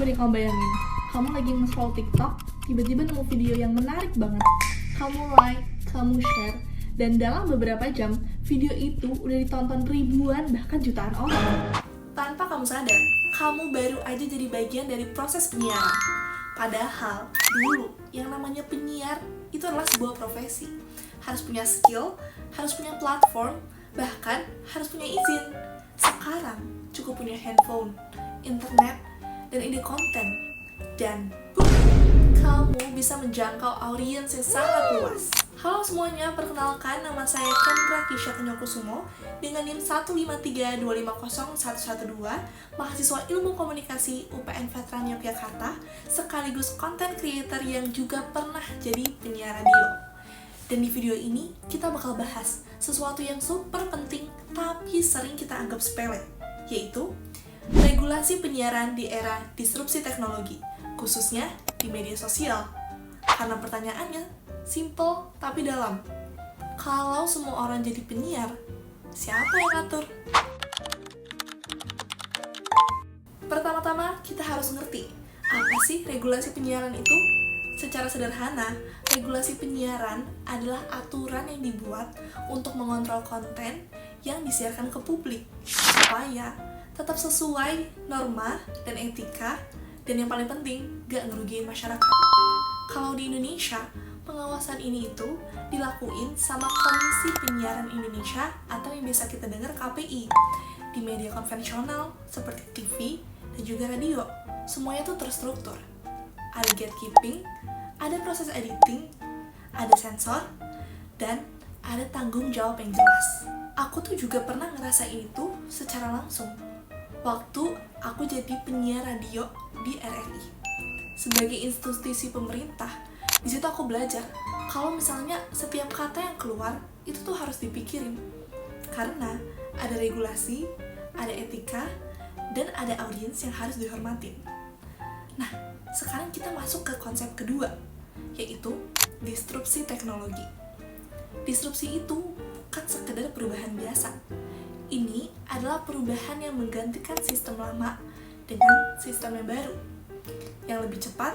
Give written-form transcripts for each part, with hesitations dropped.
Coba deh kamu bayangin, kamu lagi nge-scroll TikTok, tiba-tiba nemu video yang menarik banget. Kamu like, kamu share, dan dalam beberapa jam, video itu udah ditonton ribuan bahkan jutaan orang. Tanpa kamu sadar, kamu baru aja jadi bagian dari proses penyiaran. Padahal, dulu yang namanya penyiar itu adalah sebuah profesi. Harus punya skill, harus punya platform, bahkan harus punya izin. Sekarang, cukup punya handphone, internet, dan ide konten. Dan kamu bisa menjangkau audiens yang sangat luas. Halo semuanya, perkenalkan nama saya Kendra Kisha Kenyokusumo dengan NIM 153250112, mahasiswa Ilmu Komunikasi UPN Veteran Yogyakarta, sekaligus content creator yang juga pernah jadi penyiar radio. Dan di video ini, kita bakal bahas sesuatu yang super penting tapi sering kita anggap sepele, yaitu regulasi penyiaran di era disrupsi teknologi, khususnya di media sosial. Karena pertanyaannya simple tapi dalam. Kalau semua orang jadi penyiar, siapa yang ngatur? Pertama-tama kita harus ngerti, apa sih regulasi penyiaran itu? Secara sederhana, regulasi penyiaran adalah aturan yang dibuat untuk mengontrol konten yang disiarkan ke publik, supaya tetap sesuai norma dan etika, dan yang paling penting, gak ngerugiin masyarakat. Kalau di Indonesia, pengawasan ini itu dilakuin sama Komisi Penyiaran Indonesia atau yang biasa kita dengar KPI. Di media konvensional seperti TV dan juga radio, semuanya tuh terstruktur. Ada gatekeeping, ada proses editing, ada sensor, dan ada tanggung jawab yang jelas. Aku tuh juga pernah ngerasain itu secara langsung waktu aku jadi penyiar radio di RRI. Sebagai institusi pemerintah, di situ aku belajar kalau misalnya setiap kata yang keluar itu tuh harus dipikirin. Karena ada regulasi, ada etika, dan ada audiens yang harus dihormatin. Nah, sekarang kita masuk ke konsep kedua, yaitu disrupsi teknologi. Disrupsi itu bukan sekedar perubahan biasa. Ini adalah perubahan yang menggantikan sistem lama dengan sistem yang baru, yang lebih cepat,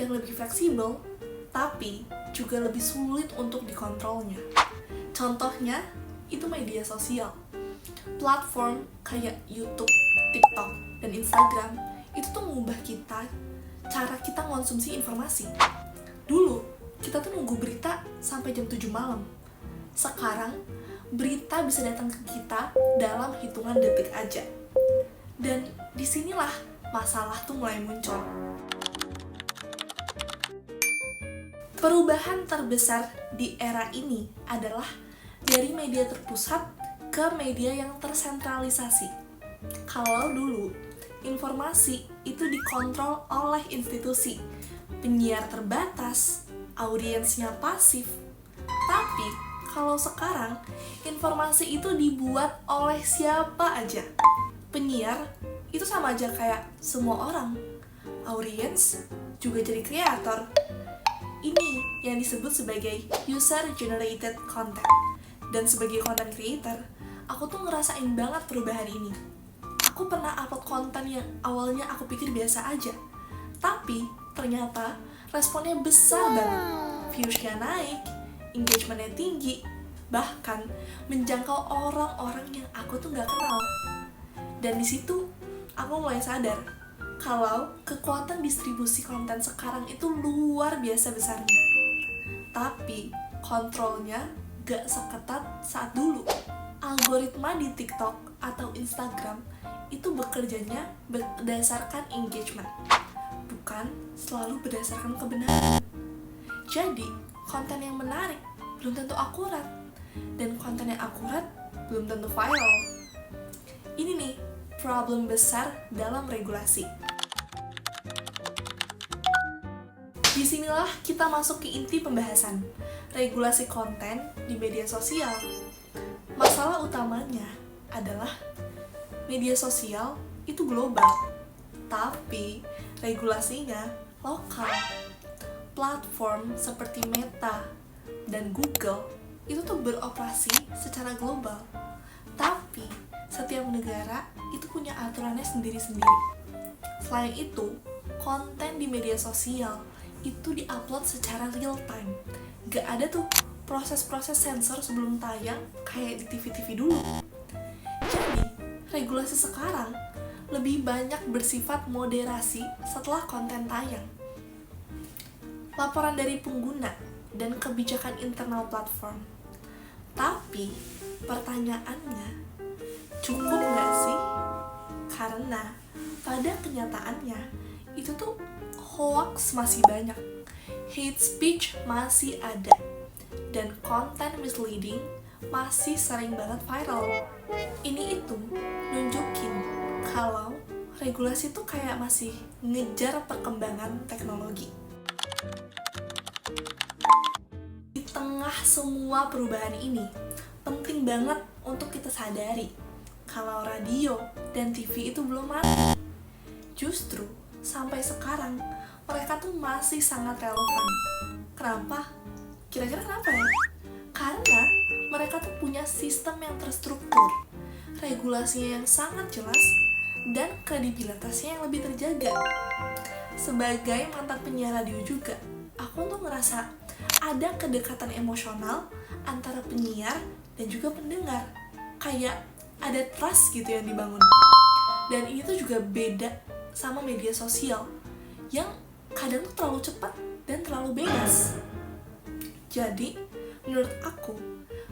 yang lebih fleksibel, tapi juga lebih sulit untuk dikontrolnya. Contohnya, itu media sosial. Platform kayak YouTube, TikTok, dan Instagram itu tuh mengubah cara kita konsumsi informasi. Dulu, kita tuh nunggu berita sampai jam 7 malam. Sekarang, berita bisa datang ke kita dalam hitungan detik aja. Dan disinilah masalah tuh mulai muncul. Perubahan terbesar di era ini adalah dari media terpusat ke media yang tersentralisasi. Kalau dulu, informasi itu dikontrol oleh institusi, penyiar terbatas, audiensnya pasif. Tapi kalau sekarang, informasi itu dibuat oleh siapa aja. Penyiar itu sama aja kayak semua orang. Audiens juga jadi kreator. Ini yang disebut sebagai user-generated content. Dan sebagai content creator, aku tuh ngerasain banget perubahan ini. Aku pernah upload konten yang awalnya aku pikir biasa aja. Tapi ternyata responnya besar banget. Views-nya naik, engagementnya tinggi, bahkan menjangkau orang-orang yang aku tuh gak kenal. Dan di situ aku mulai sadar kalau kekuatan distribusi konten sekarang itu luar biasa besarnya. Tapi kontrolnya gak seketat saat dulu. Algoritma di TikTok atau Instagram itu bekerjanya berdasarkan engagement, bukan selalu berdasarkan kebenaran. Jadi, konten yang menarik belum tentu akurat, dan konten yang akurat belum tentu viral. Ini nih, problem besar dalam regulasi. Disinilah kita masuk ke inti pembahasan, regulasi konten di media sosial. Masalah utamanya adalah media sosial itu global, tapi regulasinya lokal. Platform seperti Meta dan Google itu tuh beroperasi secara global, tapi setiap negara itu punya aturannya sendiri-sendiri. Selain itu, konten di media sosial itu diupload secara real time. Gak ada tuh proses-proses sensor sebelum tayang kayak di TV-TV dulu. Jadi, regulasi sekarang lebih banyak bersifat moderasi setelah konten tayang. Laporan dari pengguna dan kebijakan internal platform. Tapi, pertanyaannya, cukup nggak sih? Karena pada kenyataannya, itu tuh hoax masih banyak, hate speech masih ada, dan konten misleading masih sering banget viral. Ini itu nunjukin kalau regulasi tuh kayak masih ngejar perkembangan teknologi. Di tengah semua perubahan ini, penting banget untuk kita sadari kalau radio dan TV itu belum mati. Justru sampai sekarang mereka tuh masih sangat relevan. Kenapa? Kira-kira kenapa ya? Karena mereka tuh punya sistem yang terstruktur, regulasinya yang sangat jelas, dan kredibilitasnya yang lebih terjaga. Sebagai mantan penyiar radio juga, aku tuh ngerasa ada kedekatan emosional antara penyiar dan juga pendengar. Kayak ada trust gitu yang dibangun. Dan ini tuh juga beda sama media sosial yang kadang tuh terlalu cepat dan terlalu bebas. Jadi, menurut aku,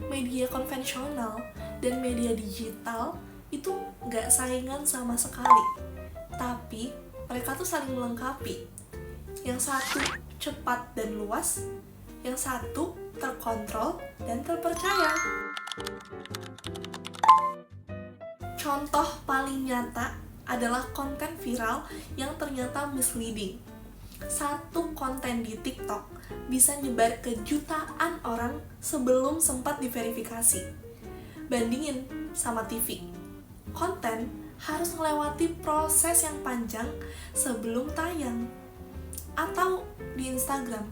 media konvensional dan media digital itu nggak saingan sama sekali. Tapi, mereka tuh saling melengkapi. Yang satu cepat dan luas, yang satu terkontrol dan terpercaya. Contoh paling nyata adalah konten viral yang ternyata misleading. Satu konten di TikTok bisa nyebar ke jutaan orang sebelum sempat diverifikasi. Bandingin sama TV. Konten harus melewati proses yang panjang sebelum tayang. Atau di Instagram.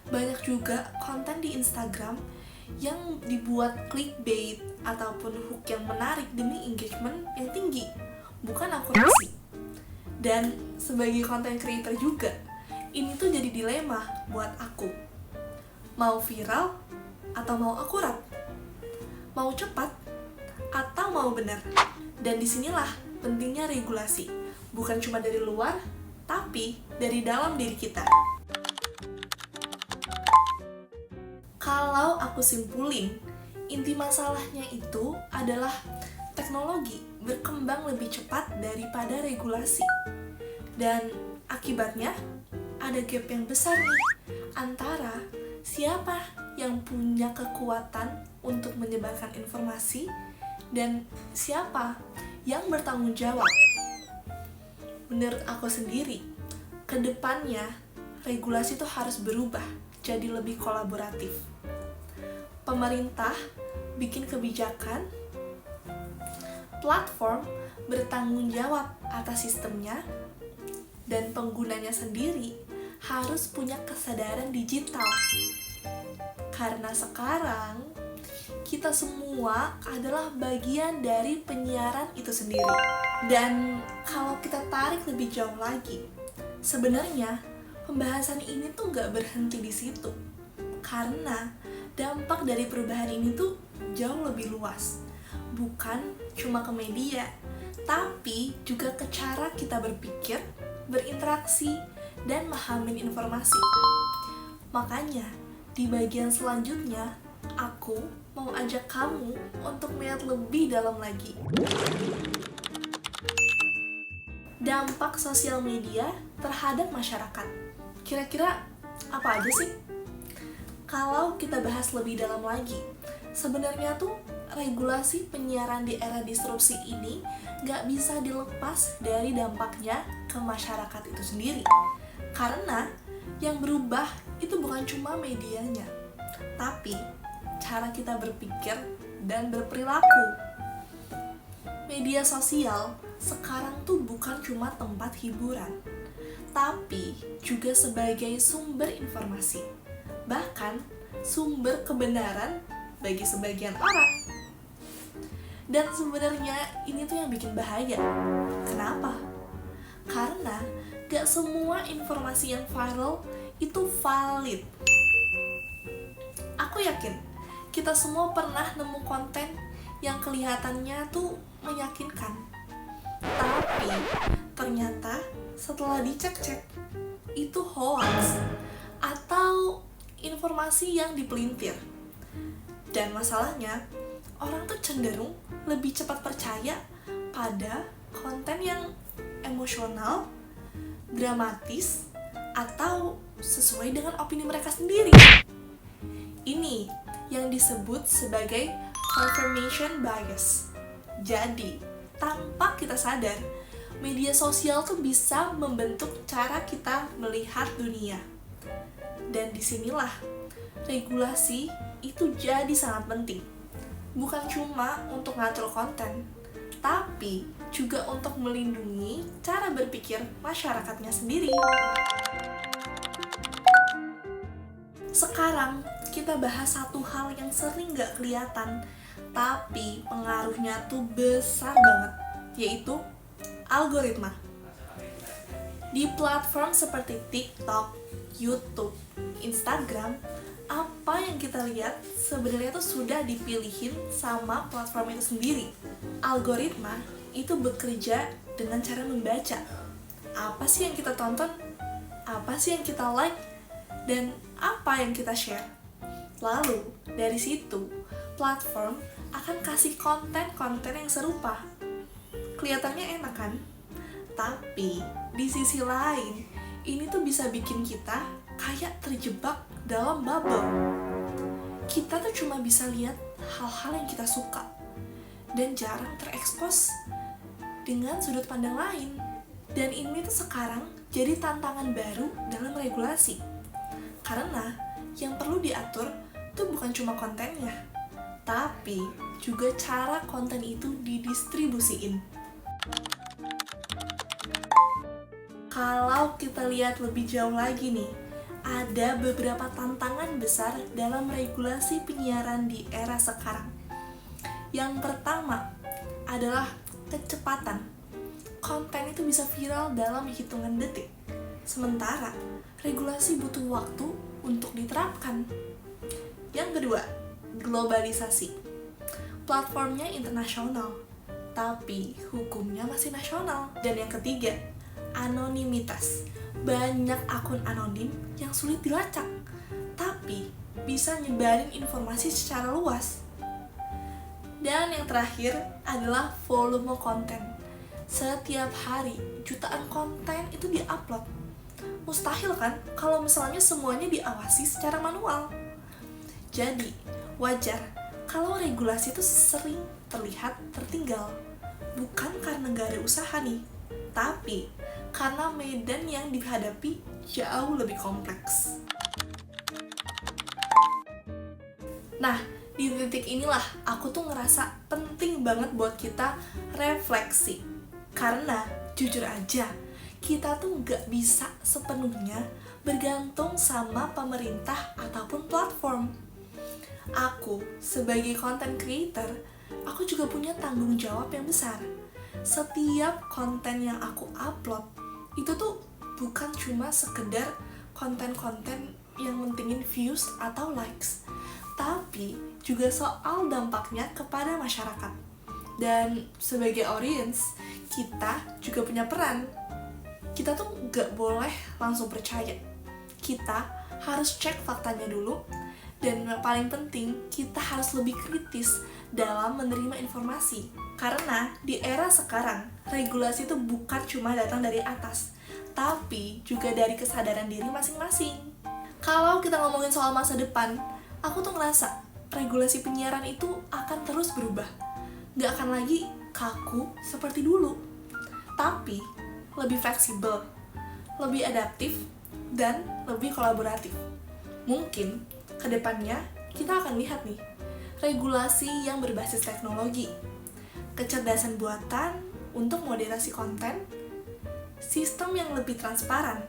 Banyak juga konten di Instagram yang dibuat clickbait ataupun hook yang menarik demi engagement yang tinggi, bukan akurasi. Dan sebagai content creator juga, ini tuh jadi dilema buat aku. Mau viral atau mau akurat? Mau cepat atau mau benar? Dan disinilah pentingnya regulasi, bukan cuma dari luar, tapi dari dalam diri kita. Kalau aku simpulin, inti masalahnya itu adalah teknologi berkembang lebih cepat daripada regulasi. Dan akibatnya ada gap yang besar nih antara siapa yang punya kekuatan untuk menyebarkan informasi dan siapa yang bertanggung jawab. Menurut aku sendiri, kedepannya regulasi itu harus berubah jadi lebih kolaboratif. Pemerintah bikin kebijakan, platform bertanggung jawab atas sistemnya, dan penggunanya sendiri harus punya kesadaran digital. Karena sekarang kita semua adalah bagian dari penyiaran itu sendiri. Dan kalau kita tarik lebih jauh lagi, sebenarnya pembahasan ini tuh gak berhenti di situ. Karena dampak dari perubahan ini tuh jauh lebih luas. Bukan cuma ke media, tapi juga ke cara kita berpikir, berinteraksi, dan memahami informasi. Makanya, di bagian selanjutnya, aku mau ajak kamu untuk melihat lebih dalam lagi. Dampak sosial media terhadap masyarakat. Kira-kira apa aja sih? Kalau kita bahas lebih dalam lagi, sebenarnya tuh regulasi penyiaran di era disrupsi ini gak bisa dilepas dari dampaknya ke masyarakat itu sendiri. Karena yang berubah itu bukan cuma medianya, tapi cara kita berpikir dan berperilaku. Media sosial sekarang tuh bukan cuma tempat hiburan, tapi juga sebagai sumber informasi, bahkan sumber kebenaran bagi sebagian orang. Dan sebenarnya ini tuh yang bikin bahaya. Kenapa? Karena gak semua informasi yang viral itu valid. Aku yakin kita semua pernah nemu konten yang kelihatannya tuh meyakinkan, tapi ternyata setelah dicek-cek itu hoax atau informasi yang dipelintir. Dan masalahnya, orang tuh cenderung lebih cepat percaya pada konten yang emosional, dramatis, atau sesuai dengan opini mereka sendiri. Ini yang disebut sebagai confirmation bias. Jadi, tanpa kita sadar, media sosial tuh bisa membentuk cara kita melihat dunia. Dan disinilah regulasi itu jadi sangat penting. Bukan cuma untuk ngatur konten, tapi juga untuk melindungi cara berpikir masyarakatnya sendiri. Sekarang kita bahas satu hal yang sering gak kelihatan, tapi pengaruhnya tuh besar banget, yaitu algoritma. Di platform seperti TikTok, YouTube, Instagram, apa yang kita lihat sebenarnya tuh sudah dipilihin sama platform itu sendiri. Algoritma itu bekerja dengan cara membaca. Apa sih yang kita tonton? Apa sih yang kita like? Dan apa yang kita share? Lalu, dari situ, platform akan kasih konten-konten yang serupa. Kelihatannya enak kan? Tapi, di sisi lain, ini tuh bisa bikin kita kayak terjebak dalam bubble. Kita tuh cuma bisa lihat hal-hal yang kita suka dan jarang terekspos dengan sudut pandang lain. Dan ini tuh sekarang jadi tantangan baru dalam regulasi. Karena yang perlu diatur tuh bukan cuma kontennya, tapi juga cara konten itu didistribusiin. Kalau kita lihat lebih jauh lagi nih, ada beberapa tantangan besar dalam regulasi penyiaran di era sekarang. Yang pertama adalah kecepatan. Konten itu bisa viral dalam hitungan detik, sementara regulasi butuh waktu untuk diterapkan. Yang kedua, globalisasi. Platformnya internasional, tapi hukumnya masih nasional. Dan yang ketiga, anonimitas. Banyak akun anonim yang sulit dilacak, tapi bisa nyebarin informasi secara luas. Dan yang terakhir adalah volume konten. Setiap hari, jutaan konten itu diupload. Mustahil kan kalau misalnya semuanya diawasi secara manual. Jadi, wajar kalau regulasi itu sering terlihat tertinggal. Bukan karena gak ada usaha nih, tapi karena medan yang dihadapi jauh lebih kompleks. Nah, di titik inilah aku tuh ngerasa penting banget buat kita refleksi. Karena jujur aja, kita tuh gak bisa sepenuhnya bergantung sama pemerintah ataupun platform. Aku, sebagai content creator, aku juga punya tanggung jawab yang besar. Setiap konten yang aku upload, itu tuh bukan cuma sekedar konten-konten yang mentingin views atau likes, tapi juga soal dampaknya kepada masyarakat. Dan sebagai audience, kita juga punya peran. Kita tuh gak boleh langsung percaya. Kita harus cek faktanya dulu. Dan yang paling penting, kita harus lebih kritis dalam menerima informasi. Karena di era sekarang, regulasi itu bukan cuma datang dari atas, tapi juga dari kesadaran diri masing-masing. Kalau kita ngomongin soal masa depan, aku tuh ngerasa regulasi penyiaran itu akan terus berubah. Gak akan lagi kaku seperti dulu, tapi lebih fleksibel, lebih adaptif, dan lebih kolaboratif. Mungkin kedepannya kita akan lihat nih, regulasi yang berbasis teknologi, kecerdasan buatan untuk moderasi konten, sistem yang lebih transparan.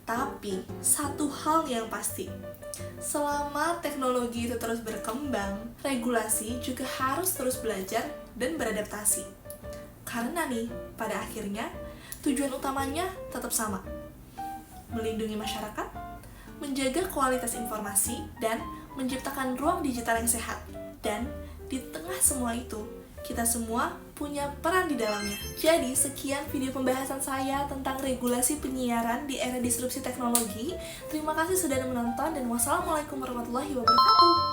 Tapi satu hal yang pasti, selama teknologi itu terus berkembang, regulasi juga harus terus belajar dan beradaptasi. Karena nih, pada akhirnya, tujuan utamanya tetap sama: melindungi masyarakat, menjaga kualitas informasi, dan menciptakan ruang digital yang sehat. Dan di tengah semua itu, kita semua punya peran di dalamnya. Jadi, sekian video pembahasan saya tentang regulasi penyiaran di era disrupsi teknologi. Terima kasih sudah menonton, dan wassalamualaikum warahmatullahi wabarakatuh.